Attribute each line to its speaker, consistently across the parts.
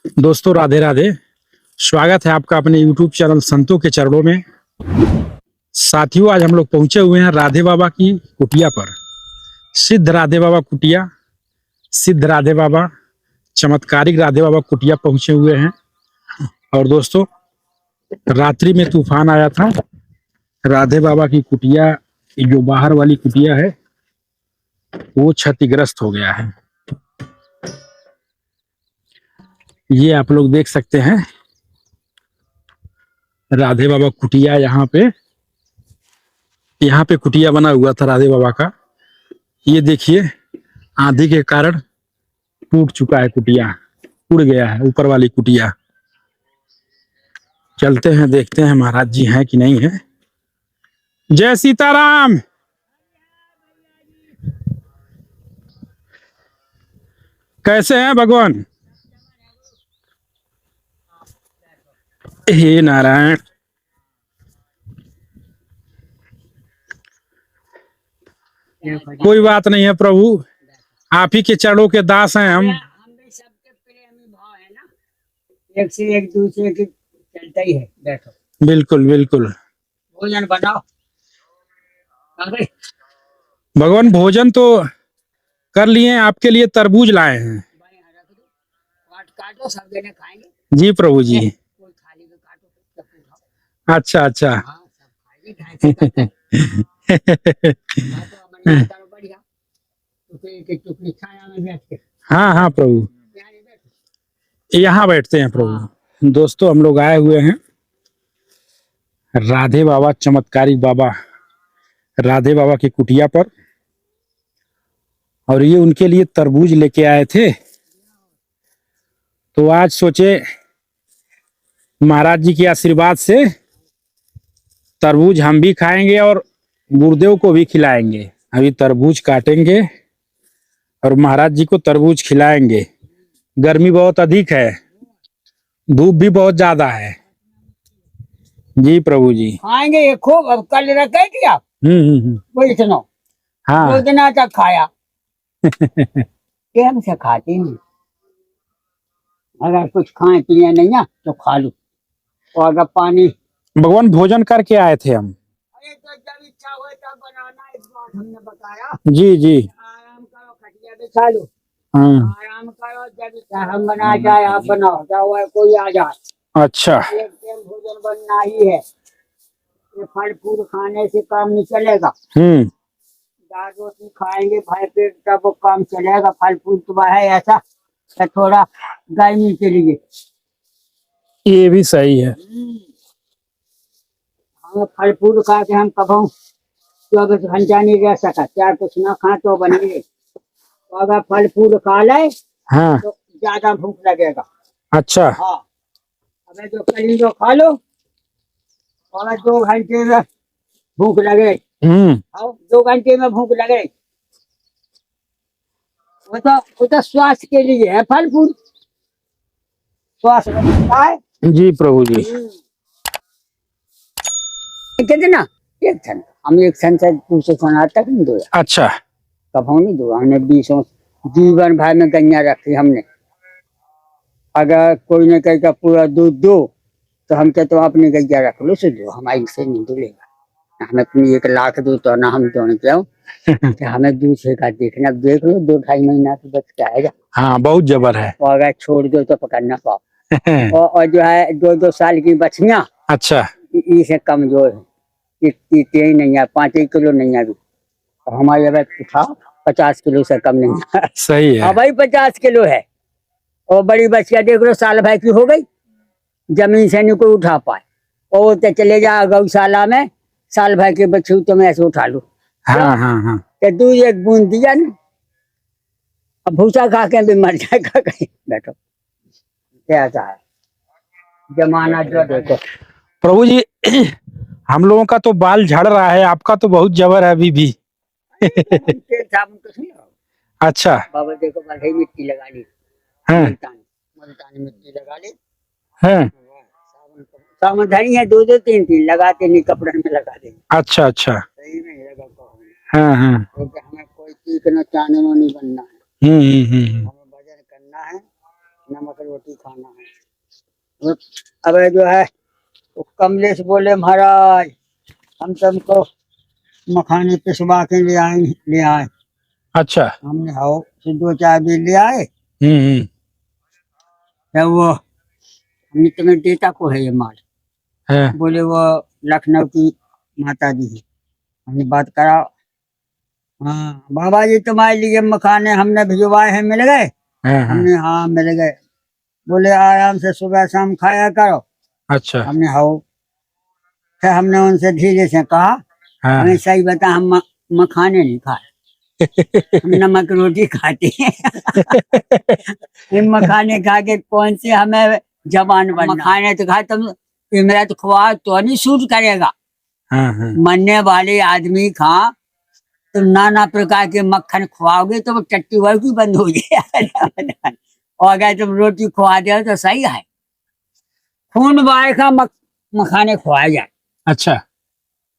Speaker 1: दोस्तों राधे राधे। स्वागत है आपका अपने YouTube चैनल संतों के चरणों में। साथियों, आज हम लोग पहुंचे हुए हैं राधे बाबा की कुटिया पर। सिद्ध राधे बाबा कुटिया, सिद्ध राधे बाबा, चमत्कारिक राधे बाबा कुटिया पहुंचे हुए हैं। और दोस्तों, रात्रि में तूफान आया था। राधे बाबा की कुटिया, जो बाहर वाली कुटिया है, वो क्षतिग्रस्त हो गया है। ये आप लोग देख सकते हैं राधे बाबा कुटिया। यहाँ पे कुटिया बना हुआ था राधे बाबा का। ये देखिए, आंधी के कारण टूट चुका है कुटिया, उड़ गया है ऊपर वाली कुटिया। चलते हैं, देखते हैं महाराज जी हैं कि नहीं है। जय सीताराम। कैसे हैं भगवान? हे नारायण। कोई बात नहीं है प्रभु, आप ही के चरणों के दास हैं हम।
Speaker 2: भी सबके प्रेमी भाव है ना, एक से एक दूसरे की चलता ही है। बैठो।
Speaker 1: बिल्कुल बिल्कुल।
Speaker 2: भोजन बनाओ। अरे
Speaker 1: भगवान, भोजन तो कर लिए हैं, आपके लिए तरबूज लाए हैं।
Speaker 2: भाई रख दो, काटो, सब जने खाएंगे।
Speaker 1: जी प्रभु जी।
Speaker 2: कोई खाली में काटो, सब उठाओ।
Speaker 1: अच्छा अच्छा।
Speaker 2: हाँ, सब खाएंगे। काटो बढ़िया, तो एक टुकड़ी छाया में बैठ के।
Speaker 1: हाँ हाँ प्रभु,
Speaker 2: यहाँ नहीं बैठो।
Speaker 1: यहाँ बैठते हैं प्रभु। दोस्तों, हम लोग आए हुए हैं राधे बाबा, चमत्कारिक बाबा राधे बाबा की कुटिया पर। और ये उनके लिए तरबूज लेके आए थे। तो आज सोचे महाराज जी के आशीर्वाद से तरबूज हम भी खाएंगे और गुरुदेव को भी खिलाएंगे। अभी तरबूज काटेंगे और महाराज जी को तरबूज खिलाएंगे। गर्मी बहुत अधिक है, धूप भी बहुत ज्यादा है। जी प्रभु जी।
Speaker 2: खाएंगे ये खूब। अब कल रखे थी आप,
Speaker 1: हम्म।
Speaker 2: वही सुनो।
Speaker 1: हाँ।
Speaker 2: 2 दिन तक खाया। ये हमसे खाते नहीं। अगर कुछ खाए पिए नहीं ना तो खा लो, और अगर पानी।
Speaker 1: भगवान, भोजन करके आए थे हम।
Speaker 2: अरे तो जब इच्छा हो तब बनाना, इस बात हमने बताया।
Speaker 1: जी जी।
Speaker 2: आराम करो, खटिया बिछा लो,
Speaker 1: हाँ।
Speaker 2: आराम करो। जब इच्छा हम बना जाए, आप बनाओ, चाहे कोई आ जाए।
Speaker 1: अच्छा।
Speaker 2: एक टाइम भोजन बनना ही है। ये फल फूल खाने से काम नहीं चलेगा। दाल रोटी खाएंगे भाई पेट, तब वो काम चलेगा। फल फूल तो है ऐसा कि थोड़ा गर्मी के लिए।
Speaker 1: ये भी सही है।
Speaker 2: हम फल फूल खा के हम कब 24 घंटा नहीं रह सका, चाहे कुछ ना खा तो बनेंगे। तो अगर फल फूल खा ले
Speaker 1: हाँ।
Speaker 2: तो ज्यादा भूख लगेगा।
Speaker 1: अच्छा।
Speaker 2: हाँ, अबे जो करी जो खा लो, और 2 घंटे में भूख लगे। और 2 घंटे में भूख लगे, वो तो स्वास्थ्य के लिए है। फल फूल स्वास्थ्य बनता है।
Speaker 1: जी प्रभु जी।
Speaker 2: कितना एक क्षण हम एक क्षण से दूसरे क्षण आज तक नहीं धोया।
Speaker 1: अच्छा।
Speaker 2: कब नहीं धोया हमने। 20 जीवन भर में गैया रखी हमने। अगर कोई ने कहेगा पूरा दूध दो, तो हम कहते तो अपनी गैया रख लो, से दो, हमारी से नहीं धुलेगा। हमें तुम 1 लाख दो तो ना हम दोनों क्यों। हमें दूसरे का देखना, देख लो 2-2.5 महीना तो बच के आएगा।
Speaker 1: हाँ, बहुत जबर है।
Speaker 2: और अगर छोड़ दो तो पकड़ना पाओ। और जो है 2-2 साल की बछियां,
Speaker 1: अच्छा।
Speaker 2: इसे कमजोर है, इतने ही नहीं है, 5 किलो नहीं है अभी। हमारी अगर उठाओ 50 किलो से कम नहीं है।
Speaker 1: सही है।
Speaker 2: हाँ भाई, 50 किलो है। और बड़ी बच्चिया देख लो, साल भर की हो गई, जमीन से नहीं कोई उठा पाए। और तो चले जा गौशाला में, साल भर के बच्चे तो मैं ऐसे उठा लू।
Speaker 1: हाँ हाँ हाँ।
Speaker 2: तो दूध 1 बूंद दिया ना, अब भूसा खा के भी मर जाएगा कहीं। बैठो, कैसा है जमाना जो देखो।
Speaker 1: प्रभु जी, हम लोगों का तो बाल झड़ रहा है, आपका तो बहुत जबर है अभी भी।
Speaker 2: तेल साबुन कुछ नहीं लगाओ।
Speaker 1: अच्छा।
Speaker 2: बाबा देखो, भाई मिट्टी लगा ली,
Speaker 1: हाँ
Speaker 2: मुल्तानी मिट्टी लगा ली।
Speaker 1: हाँ।
Speaker 2: साबुन धरी है, 2-2 3-3 लगाते नहीं, कपड़े में लगा देंगे।
Speaker 1: अच्छा अच्छा।
Speaker 2: सही में लगा कहो।
Speaker 1: हाँ हाँ।
Speaker 2: क्योंकि हमें कोई चीकना चानना नहीं बनना है। हमें भजन करना है, नमक रोटी खाना है। वो- अब ये जो है वो कमलेश बोले महाराज हम तुमको मखाने पिसवा के ले आए।
Speaker 1: अच्छा।
Speaker 2: हमने हाओ से 2-4 भी ले आए।
Speaker 1: हम्म।
Speaker 2: तो वो हमने तुम्हें देता को है ये माल।
Speaker 1: हाँ
Speaker 2: बोले वो लखनऊ की माता जी है। हमने बात करा। हाँ बाबा जी तुम्हारे लिए मखाने हमने भिजवाए हैं, मिल गए?
Speaker 1: हाँ। हाँ।
Speaker 2: हमने हाँ मिल गए। बोले आराम से सुबह शाम खाया करो।
Speaker 1: अच्छा।
Speaker 2: हमने हाओ। फिर हमने उनसे धीरे से कहा
Speaker 1: हाँ।
Speaker 2: हमें सही बता, हम मखाने नहीं खाए, हम नमक रोटी खाते हैं। हम मखाने खा के कौन से हमें जबान बनना। मखाने तो खा तुम मेरा तो खुआ तो नहीं सूट करेगा।
Speaker 1: हाँ हाँ।
Speaker 2: मरने वाले आदमी खा तो नाना प्रकार के मक्खन खुआओगे तो वो टट्टी वर्की बंद हो जाए। और अगर तुम रोटी खुआ दो तो सही है। खून बाय का मखाने खुआए जाए।
Speaker 1: अच्छा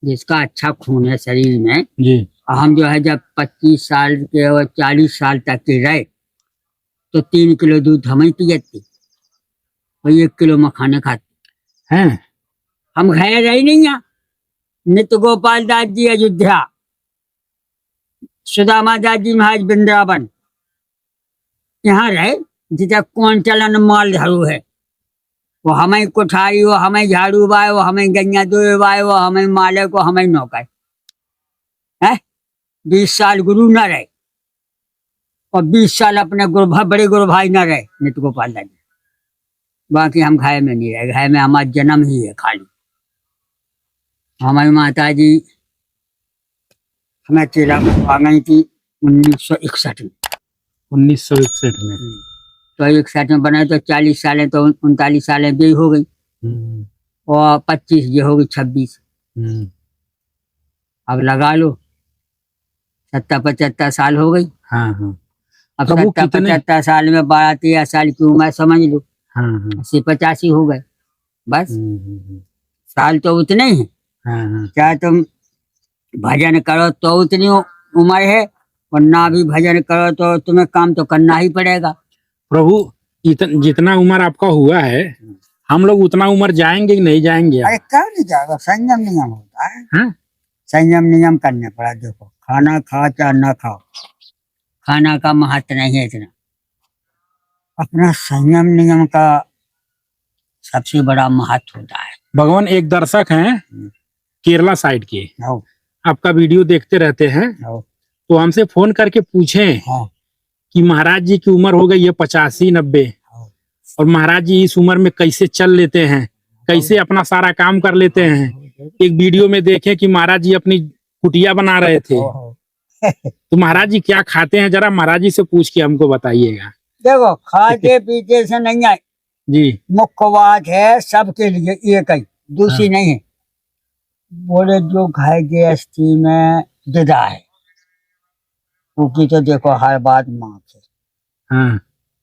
Speaker 2: जिसका अच्छा खून है शरीर में।
Speaker 1: जी।
Speaker 2: हम जो है जब 25 साल के और 40 साल तक के रहे तो 3 किलो दूध हम ही पिए थे और 1 किलो मखाने खाते।
Speaker 1: हैं।
Speaker 2: हम खाए रहे नहीं यहाँ। नित्य गोपाल दास जी अयोध्या, सुदामा दास जी महाराज वृंदावन, यहाँ रहे जितना कौन चलन माल झाड़ू है। वो हमें कोठारी, वो हमें झाड़ू बाय, वो हमें गैया दो बाय, वो हमें माले को हमें नौकर है। 20 साल गुरु न रहे और 20 साल अपने बड़े गुरु भाई न रहे नित्य गोपाल दास जी। बाकी हम घाय में नहीं रहे, घाय में हमारा जन्म ही है खाली। हमारी माता जी हमें चेला आ गई थी 1961 में।
Speaker 1: 1961 में।
Speaker 2: तो 61 में बनाए तो 40 सालें तो 39 सालें भी हो गई
Speaker 1: हम्म।
Speaker 2: और 25 ये हो गई 26।
Speaker 1: हम्म।
Speaker 2: अब लगा लो 70-75 साल हो गई।
Speaker 1: हाँ हाँ।
Speaker 2: अब
Speaker 1: प्रभु
Speaker 2: 70-75 साल में 12-13 साल की उम्र समझ लो
Speaker 1: हाँ हाँ।
Speaker 2: 80-85 हो गए बस।
Speaker 1: हम्म।
Speaker 2: साल तो उतने ही हैं।
Speaker 1: हाँ हाँ।
Speaker 2: चाहे तुम भजन करो तो उतनी उम्र है और ना भी भजन करो तो तुम्हें काम तो करना ही पड़ेगा।
Speaker 1: प्रभु जितना उम्र आपका हुआ है हम लोग उतना उम्र जाएंगे कि नहीं जाएंगे?
Speaker 2: अरे क्यों नहीं जाएगा, संयम नियम होता है।
Speaker 1: हाँ?
Speaker 2: संयम नियम करने पड़ा। देखो खाना खा चाहे ना खाओ, खाना का महत्व नहीं है इतना। अपना संयम नियम का सबसे बड़ा महत्व होता है।
Speaker 1: भगवान एक दर्शक हैं केरला साइड के,
Speaker 2: आओ,
Speaker 1: आपका वीडियो देखते रहते हैं,
Speaker 2: आओ,
Speaker 1: तो हमसे फोन करके पूछे
Speaker 2: हाँ,
Speaker 1: कि महाराज जी की उम्र हो गई है 85-90
Speaker 2: आओ,
Speaker 1: और महाराज जी इस उम्र में कैसे चल लेते हैं, कैसे अपना सारा काम कर लेते हैं। एक वीडियो में देखे कि महाराज जी अपनी कुटिया बना रहे थे।
Speaker 2: आओ।
Speaker 1: तो महाराज जी क्या खाते हैं, जरा महाराज जी से पूछ के हमको बताइएगा।
Speaker 2: देखो खाते पीते से नहीं है
Speaker 1: जी।
Speaker 2: मुख्य बात है सबके लिए एक ही, दूसरी
Speaker 1: हाँ।
Speaker 2: नहीं है। बोले जो घाय गृहस्थी में विदा है क्योंकि तो देखो हर बात माँ है।
Speaker 1: हाँ।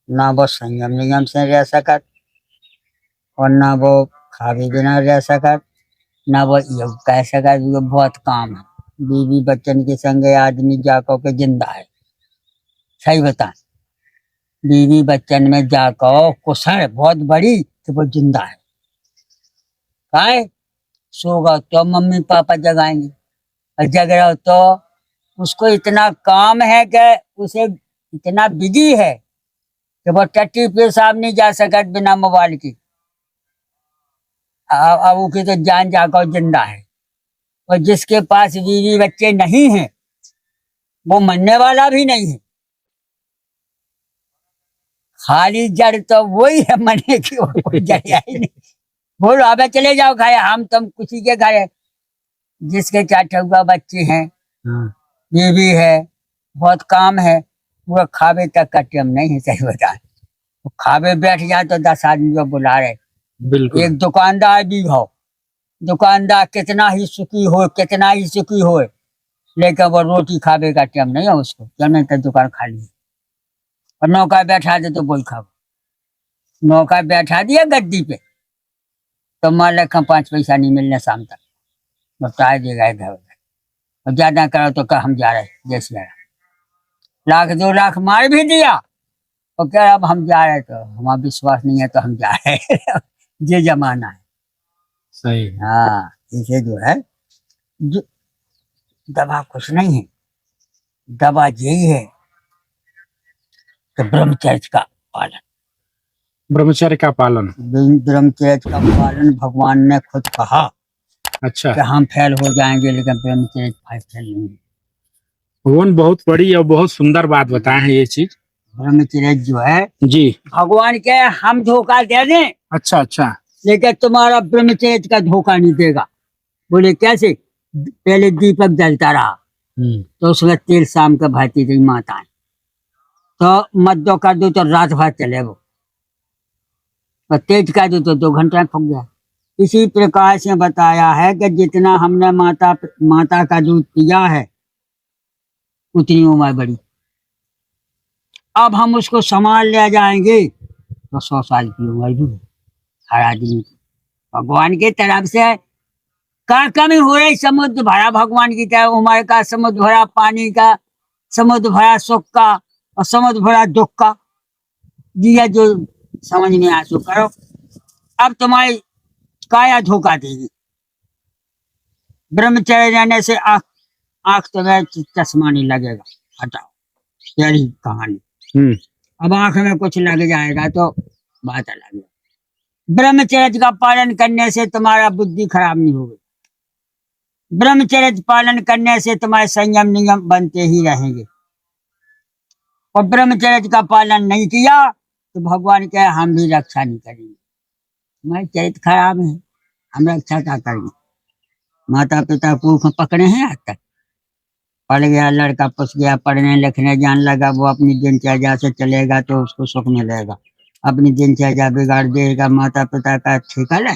Speaker 2: ना वो संयम नियम से रह सकत और ना वो खावे बिना रह सकत, ना वो ये कह सकत ये बहुत काम है। बीवी बच्चन के संगे आदमी जाको के जिंदा है। सही बता, बीवी बच्चन में जाको कुशल बहुत बड़ी तो वो जिंदा है। काय सोगा तो मम्मी पापा जगाएंगे और जग रहा हो तो उसको इतना काम है कि उसे इतना बिजी है कि वो टट्टी पेशाब नहीं जा सकत बिना मोबाइल की। अब उसकी तो जान जाकर जिंदा है। और जिसके पास बीवी बच्चे नहीं हैं वो मरने वाला भी नहीं है। खाली जड़ तो वही है मरने की, और कोई जड़ है ही नहीं। बोलो अब चले जाओ खाए, हम तुम किसी के घर है जिसके 4 बच्चे हैं,
Speaker 1: हाँ।
Speaker 2: बीवी है, बहुत काम है, वो खावे तक का टाइम नहीं है। सही बता, वो खावे बैठ जाए तो 10 आदमी को बुला रहे।
Speaker 1: बिल्कुल।
Speaker 2: एक दुकानदार भी हो, दुकानदार कितना ही सुखी हो लेकिन वो रोटी खावे का टाइम नहीं है उसको, नहीं तो दुकान खाली है। और नौका बैठा दे तो वही खाओ। नौका बैठा दिया गद्दी पे तो मालिक का 5 पैसा नहीं मिलने शाम तक, बता देगा इधर उधर। और ज्यादा करो तो कहा हम जा रहे जैसे 1 लाख 2 लाख मार भी दिया तो क्या अब हम जा रहे, तो हमारा विश्वास नहीं है तो हम जा रहे हैं। ये जमाना है।
Speaker 1: सही है।
Speaker 2: हाँ, इसे जो है, जो दवा कुछ नहीं है, दवा यही है कि ब्रह्मचर्य का पालन।
Speaker 1: ब्रह्मचर्य का पालन।
Speaker 2: ब्रह्मचर्य का पालन भगवान ने खुद कहा
Speaker 1: अच्छा,
Speaker 2: कि हम फेल हो जाएंगे, लेकिन ब्रह्मचर्य फेल नहीं होंगे।
Speaker 1: भगवान बहुत बड़ी और बहुत सुंदर बात बताए हैं ये चीज।
Speaker 2: ब्रह्मचर्य जो है,
Speaker 1: जी।
Speaker 2: भगवान के हम धोखा दे दें,
Speaker 1: अच्छा अच्छा।
Speaker 2: लेकिन तुम्हारा ब्रह्मचर्य का धोखा नहीं देगा। बोले कैसे? पहले दीपक जलता रहा, तो उसमें तेल शाम के भाती रही माता, तो मत दो कर दो तो रात भर चले वो, और तेज कर दो तो 2 घंटा फूक गया। इसी प्रकार से बताया है कि जितना हमने माता का दूध पिया है, उतनी उम्र बड़ी। अब हम उसको संभाल ले जाएंगे तो 100 साल की उम्र भी है हर आदमी की। भगवान की तरफ से का कमी हो रही, समुद्र भरा भगवान की तरह उम्र का, समुद्र भरा पानी का, समुद्र भरा सुख का और समुद्र भरा दुख का। दिया जो समझ में आ सो करो। अब तुम्हारी काया धोखा देगी। ब्रह्मचर्य रहने से आंख आंख तुम्हें चश्मा नहीं लगेगा, हटाओ, यही कहानी। अब आंख में कुछ लग जाएगा तो बात अलग है। ब्रह्मचर्य का पालन करने से तुम्हारा बुद्धि खराब नहीं होगी। ब्रह्मचर्य पालन करने से तुम्हारे संयम नियम बनते ही रहेंगे। और ब्रह्मचर्य का पालन नहीं किया तो भगवान कहे हम भी रक्षा नहीं करेंगे। तुम्हारे चरित्र खराब है, हम रक्षा क्या करेंगे? माता पिता को पकड़े हैं आज तक? पढ़ गया लड़का, पुस गया, पढ़ने लिखने जान लगा, वो अपनी दिनचर्या से चलेगा तो उसको सुख मिलेगा। अपनी दिनचर्या बिगाड़ देगा, माता पिता का ठेका ले,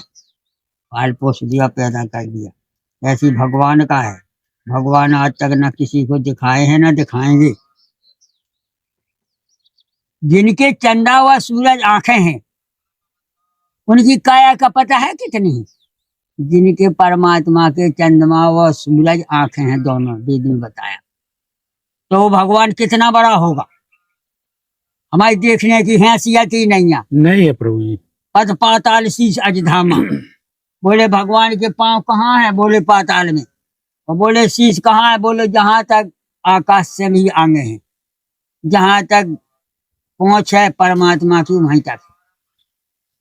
Speaker 2: पाल पोस दिया, पैदा कर दिया। ऐसी भगवान का है। भगवान आज तक न किसी को दिखाए हैं न दिखाएंगे। जिनके चंदा व सूरज आंखें हैं, उनकी काया का पता है कितनी है? जिनके परमात्मा के चंद्रमा व सूरज आंखें हैं दोनों, वेद में बताया, तो वो भगवान कितना बड़ा होगा? हमारी देखने की हैसियत ही नहीं है।
Speaker 1: नहीं है प्रभु जी।
Speaker 2: पद पाताल शीश अजधामा। बोले भगवान के पांव कहाँ है? बोले पाताल में। और बोले शीश कहाँ है? बोले जहां तक आकाश से भी आगे हैं, जहां तक पहुंच है परमात्मा की वहीं तक।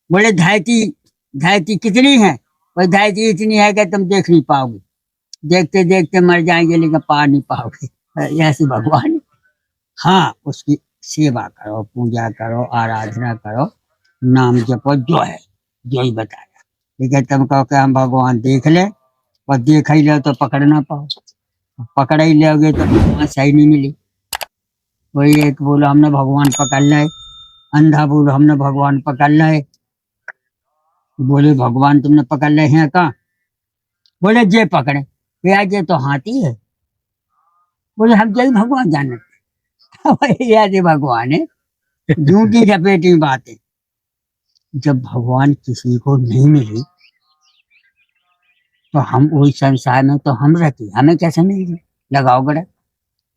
Speaker 2: बोले धरती कितनी है? वो धरती इतनी है कि तुम देख नहीं पाओगे, देखते देखते मर जाएंगे लेकिन पा नहीं पाओगे। ऐसे भगवान है। हाँ, उसकी सेवा करो, पूजा करो, आराधना करो, नाम जपो, जो है जो ही बताया। लेकिन तुम कहो कि हम भगवान देख ले, और देख ही ले तो पकड़ ना पाओ, पकड़ ही लोगे तो भगवान सही नहीं मिली। वही एक बोलो हमने भगवान पकड़ ले, अंधा बोलो हमने भगवान पकड़ ले। बोले भगवान तुमने पकड़ ले हैं का? बोले जे पकड़े, भैया जे तो हाथी है। बोले हम जय भगवान जानते। ऐसे भगवान है, झूठी झपेटी बातें। जब भगवान किसी को नहीं मिली तो हम वही संसार में तो हम रहते, हमें कैसे मिलेगी? लगाओ गड़ा,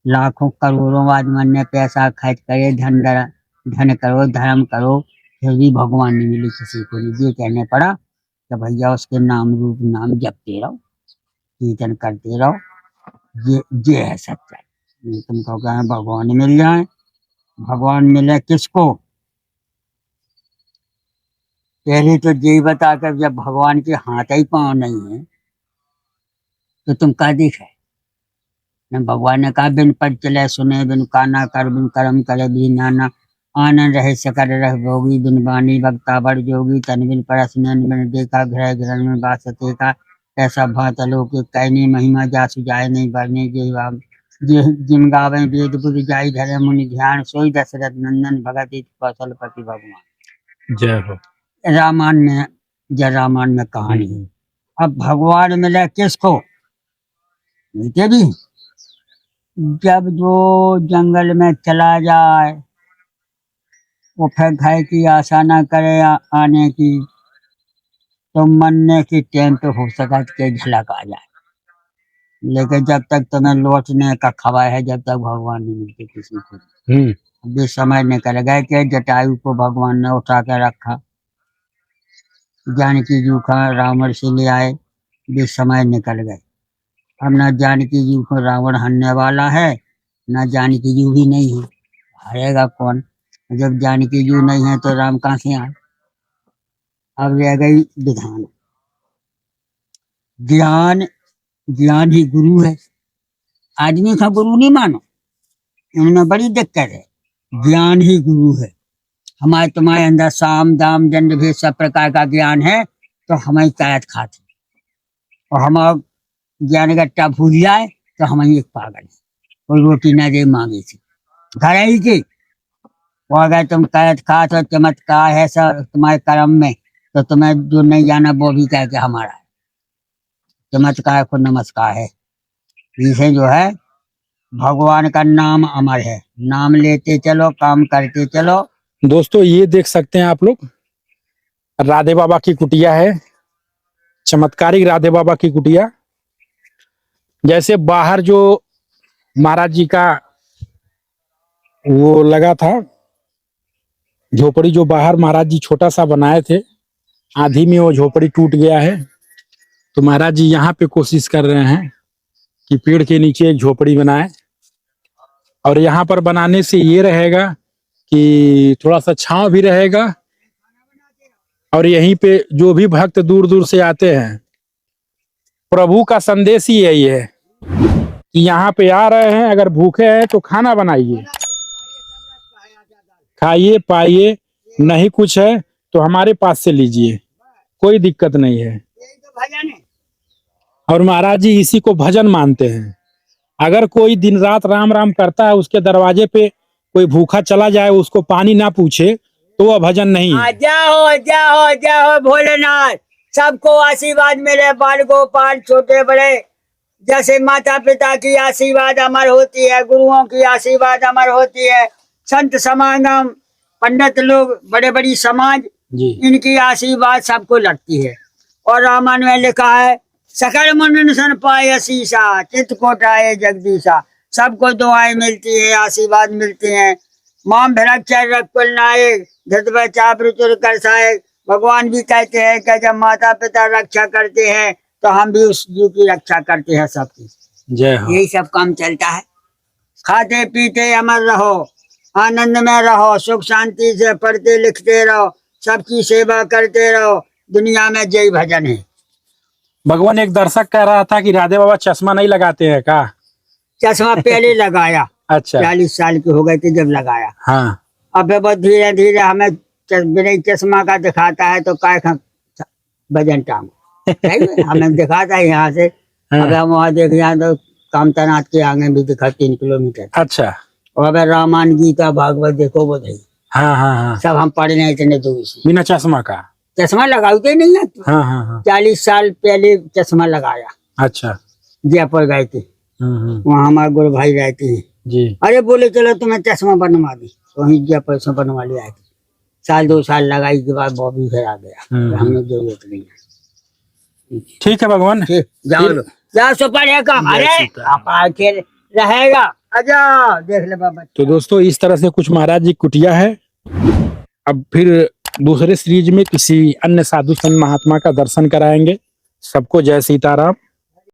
Speaker 2: लाखों करोड़ों आदमी ने पैसा खर्च करे, धन करो, धर्म करो, फिर भी भगवान नहीं मिले किसी को। नहीं, ये कहने पड़ा कि भैया उसके नाम रूप नाम जपते रहो, कीर्तन करते रहो, ये है सच्चाई। तुम कहो क्या भगवान मिल जाए? भगवान मिले किसको? पहले तो यही बताकर, जब भगवान के हाथ ही पांव नहीं है तो तुम का दिखे? न भगवान ने कहा बिन पद चले सुने, बिन काना कर, बिन कर्म करे भी नाना, आनंद रहे सकल रह भोगी, बिन बानी भक्ता बड़ जोगी, तन बिन परस नैन बिन देखा, ग्रह ग्रहण में बासते का, ऐसा भात लोके कैनी महिमा जासु जाय नहीं बढ़ने जे जिम गावे वेद बुध जाई धरे मुनि ध्यान, सोई दशरथ नंदन भगत कौशलपति भगवान।
Speaker 1: जय हो।
Speaker 2: रामायण में, जय रामायण में कहानी है। अब भगवान मिले किसको? मिलते भी जब जो जंगल में चला जाए, वो फिर घर की आशा ना करे आने की, तो मरने की टाइम पे हो सकता के झलक आ जाए। लेकिन जब तक तुम्हें लौटने का खबर है, जब तक भगवान नहीं मिलते किसी को। वे समय निकल गए कि जटायु को भगवान ने उठा के रखा। जानकी जी का रावण से ले आए, वे समय निकल गए। अब न जानकी जी को रावण हरने वाला है, न जानकी जी भी नहीं है, हरेगा कौन? जब जानकी जी नहीं है तो राम कहाँ से आए? अब रह गई विधान। ज्ञान, ज्ञान ही गुरु है। आदमी का गुरु नहीं मानो, इनमें बड़ी दिक्कत है। ज्ञान ही गुरु है। हमारे तुम्हारे अंदर साम दाम दंड भेद सब प्रकार का ज्ञान है, तो हमें कैद खाते, और हम ज्ञान गट्टा भूल जाए तो हम एक पागल है। कोई रोटी ना दे मांगे से घर ही की, वो अगर तुम कैद खा तो चमत्कार है सर तुम्हारे कर्म में, तो तुम्हें जो नहीं जाना वो भी कह के हमारा है। चमत्कार को नमस्कार है। इसे जो है भगवान का नाम अमर है, नाम लेते चलो, काम करते चलो।
Speaker 1: दोस्तों ये देख सकते हैं आप लोग, राधे बाबा की कुटिया है, चमत्कारिक राधे बाबा की कुटिया। जैसे बाहर जो महाराज जी का वो लगा था झोपड़ी, जो बाहर महाराज जी छोटा सा बनाए थे, आधी में वो झोपड़ी टूट गया है, तो महाराज जी यहाँ पे कोशिश कर रहे हैं कि पेड़ के नीचे एक झोपड़ी बनाए। और यहाँ पर बनाने से ये रहेगा कि थोड़ा सा छांव भी रहेगा, और यहीं पे जो भी भक्त दूर दूर से आते हैं, प्रभु का संदेश ही यही है कि यहाँ पे आ रहे हैं, अगर भूखे हैं तो खाना बनाइए, खाइए पाइए, नहीं कुछ है तो हमारे पास से लीजिए, कोई दिक्कत नहीं है। और महाराज जी इसी को भजन मानते हैं। अगर कोई दिन रात राम राम करता है, उसके दरवाजे पे कोई भूखा चला जाए, उसको पानी ना पूछे, तो वह भजन नहीं है।
Speaker 2: जाओ जाओ जाओ भोलेनाथ, सबको आशीर्वाद मिले, बाल गोपाल छोटे बड़े, जैसे माता पिता की आशीर्वाद अमर होती है, गुरुओं की आशीर्वाद अमर होती है, संत समागम, पंडित लोग, बड़े बड़ी समाज
Speaker 1: जी,
Speaker 2: इनकी आशीर्वाद सबको लगती है। और रामायण में लिखा है, सकल मनुष्य पाए शीशा, चित्त कोटाए जगदीशा। सबको दुआएं मिलती है, आशीर्वाद मिलते हैं। माम भरक्षर रकुल नायक, धृतव चापृतुर कर सहायक। भगवान भी कहते हैं कि जब माता पिता रक्षा करते हैं तो हम भी उस जीव की रक्षा करते हैं सबकी।
Speaker 1: जय हो।
Speaker 2: यही सब काम चलता है। खाते पीते अमर रहो, आनंद में रहो, सुख शांति से पढ़ते लिखते रहो, सबकी सेवा करते रहो, दुनिया में जय भजन है।
Speaker 1: भगवान, एक दर्शक कह रहा था कि राधे बाबा चश्मा नहीं लगाते हैं का?
Speaker 2: चश्मा पहले लगाया,
Speaker 1: अच्छा,
Speaker 2: 40 साल के हो गए थे जब लगाया।
Speaker 1: हाँ,
Speaker 2: अब बहुत धीरे धीरे हमें बिना चश्मा का दिखाता है तो काय वजन टांग हमें दिखाता है यहाँ से।
Speaker 1: हाँ।
Speaker 2: अब हम वहाँ देख जाए तो कामतनाथ के आगे भी दिखा 3 किलोमीटर।
Speaker 1: अच्छा,
Speaker 2: और अब रामायण गीता भागवत देखो वो नहीं,
Speaker 1: हाँ हाँ हाँ,
Speaker 2: सब हम पढ़ रहे इतने दूर से,
Speaker 1: बिना चश्मा का।
Speaker 2: चश्मा लगाते नहीं है।
Speaker 1: हाँ हाँ हाँ,
Speaker 2: 40 साल पहले चश्मा लगाया।
Speaker 1: अच्छा,
Speaker 2: जयपुर गए थे,
Speaker 1: हम्म,
Speaker 2: वहाँ हमारे गुरु भाई रहते हैं।
Speaker 1: जी,
Speaker 2: अरे बोले चलो तुम्हें चश्मा बनवा दी, वहीं जयपुर से बनवा लिया थे। 1-2 साल लगाई के बाद वो भी फिर आ गया, हमें जरूरत नहीं है।
Speaker 1: ठीक है भगवान,
Speaker 2: ठीक, जाओ
Speaker 1: फिर-
Speaker 2: जाओ सुपर है काम।
Speaker 1: जय
Speaker 2: अरे
Speaker 1: सीताराम।
Speaker 2: आप आखिर रहेगा, आजा देख ले बाबा।
Speaker 1: तो दोस्तों इस तरह से कुछ महाराज जी कुटिया है। अब फिर दूसरे सीरीज में किसी अन्य साधु संत महात्मा का दर्शन कराएंगे। सबको जय सीताराम।